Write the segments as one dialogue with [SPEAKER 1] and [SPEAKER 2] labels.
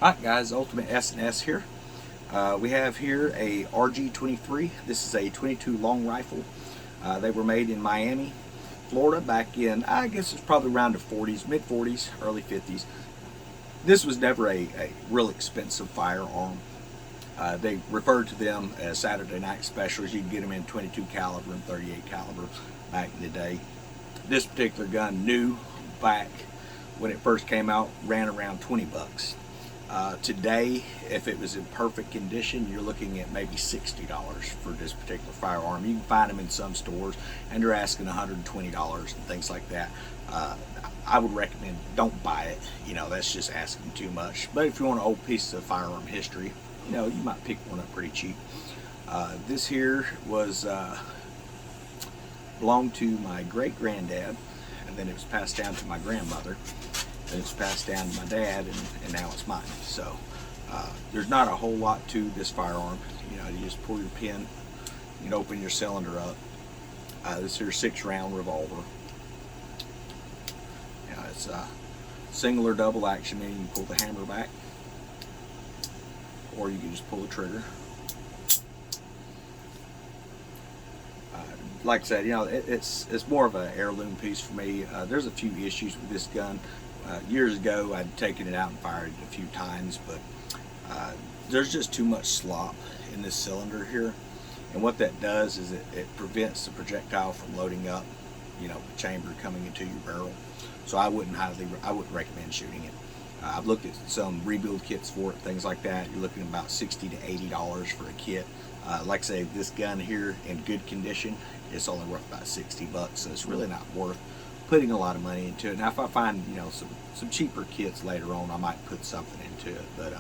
[SPEAKER 1] Alright guys, Ultimate S&S here. We have here a RG23. This is a 22 long rifle. They were made in Miami, Florida back in, I guess it's probably around the 40s, mid 40s, early 50s. This was never a real expensive firearm. They referred to them as Saturday night specials. You can get them in 22 caliber and 38 caliber back in the day. This particular gun, new back when it first came out, ran around 20 bucks. Today, if it was in perfect condition, you're looking at maybe $60 for this particular firearm. You can find them in some stores, and they're asking $120 and things like that. I would recommend don't buy it. You know, that's just asking too much. But if you want an old piece of firearm history, you know, you might pick one up pretty cheap. This here was belonged to my great-granddad, and then it was passed down to my grandmother. And it's passed down to my dad, and now it's mine. So there's not a whole lot to this firearm. You know, you just pull your pin, you can open your cylinder up. This here's 6-round revolver. You know, it's single or double action, meaning you can pull the hammer back, or you can just pull the trigger. Like I said, you know, it's more of an heirloom piece for me. There's a few issues with this gun. Years ago, I'd taken it out and fired it a few times, but there's just too much slop in this cylinder here, and what that does is it prevents the projectile from loading up, you know, the chamber coming into your barrel. So I wouldn't recommend shooting it. I've looked at some rebuild kits for it, things like that. You're looking at about $60 to $80 for a kit. Like I say, this gun here in good condition, it's only worth about 60 bucks, so it's really not worth putting a lot of money into it. Now if I find, you know, some cheaper kits later on, I might put something into it, but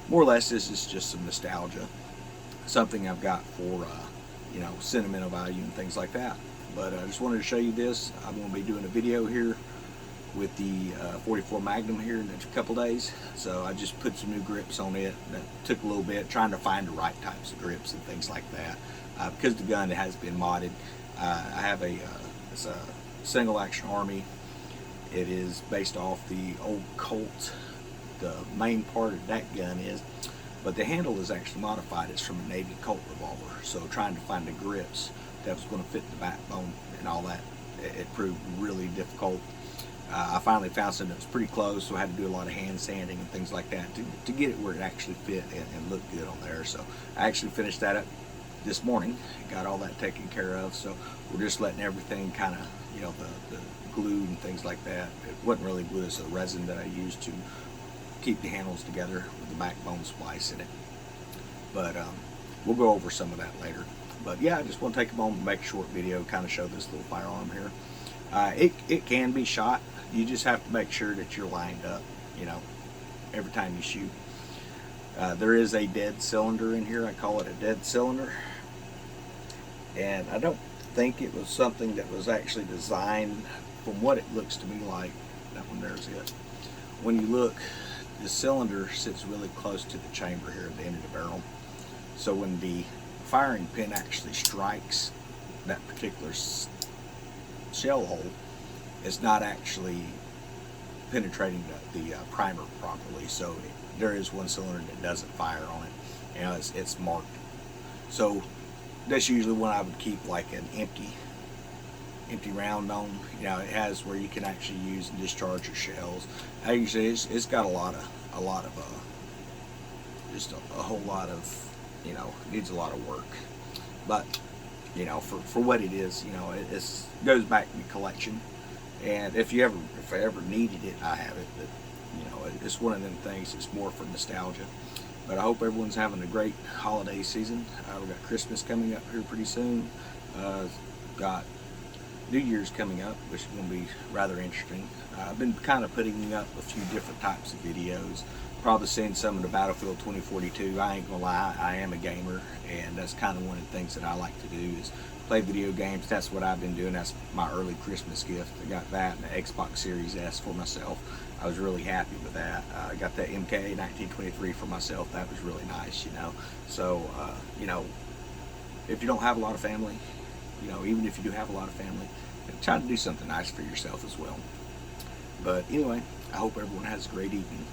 [SPEAKER 1] more or less this is just some nostalgia, something I've got for you know, sentimental value and things like that. But I just wanted to show you this. I'm going to be doing a video here with the 44 Magnum here in a couple days, so I just put some new grips on it. That took a little bit, trying to find the right types of grips and things like that, because the gun has been modded. I have it's a single action Army. It is based off the old Colt. The main part of that gun is, but the handle is actually modified. It's from a Navy Colt revolver, so trying to find the grips that was going to fit the backbone and all that, it proved really difficult. I finally found something that was pretty close, so I had to do a lot of hand sanding and things like that to get it where it actually fit and looked good on there. So I actually finished that up this morning, got all that taken care of, so we're just letting everything kind of, you know, the glue and things like that. It wasn't really glue, it's a resin that I used to keep the handles together with the backbone splice in it. But we'll go over some of that later. But yeah, I just want to take a moment to make a short video, kind of show this little firearm here. It can be shot. You just have to make sure that you're lined up, you know, every time you shoot. There is a dead cylinder in here. I call it a dead cylinder. And I don't think it was something that was actually designed. From what it looks to me like, that one there's it. When you look, the cylinder sits really close to the chamber here at the end of the barrel. So when the firing pin actually strikes that particular shell hole, it's not actually penetrating the primer properly. So there is one cylinder that doesn't fire on it. You know, it's marked. So that's usually one I would keep like an empty round on. You know, it has where you can actually use and discharge your shells. I usually it's got a lot of just a whole lot of, you know, it needs a lot of work. But you know, for what it is, you know, it goes back to the collection. And if I ever needed it, I have it. But you know, it's one of them things. It's more for nostalgia. But I hope everyone's having a great holiday season. We've got Christmas coming up here pretty soon. Got New Year's coming up, which is going to be rather interesting. I've been kind of putting up a few different types of videos. Probably seen some of the Battlefield 2042. I ain't gonna lie, I am a gamer, and that's kind of one of the things that I like to do is play video games. That's what I've been doing. That's my early Christmas gift. I got that and the Xbox Series S for myself. I was really happy with that. I got that MK 1923 for myself. That was really nice, you know. So, you know, if you don't have a lot of family, you know, even if you do have a lot of family, try to do something nice for yourself as well. But anyway, I hope everyone has a great evening.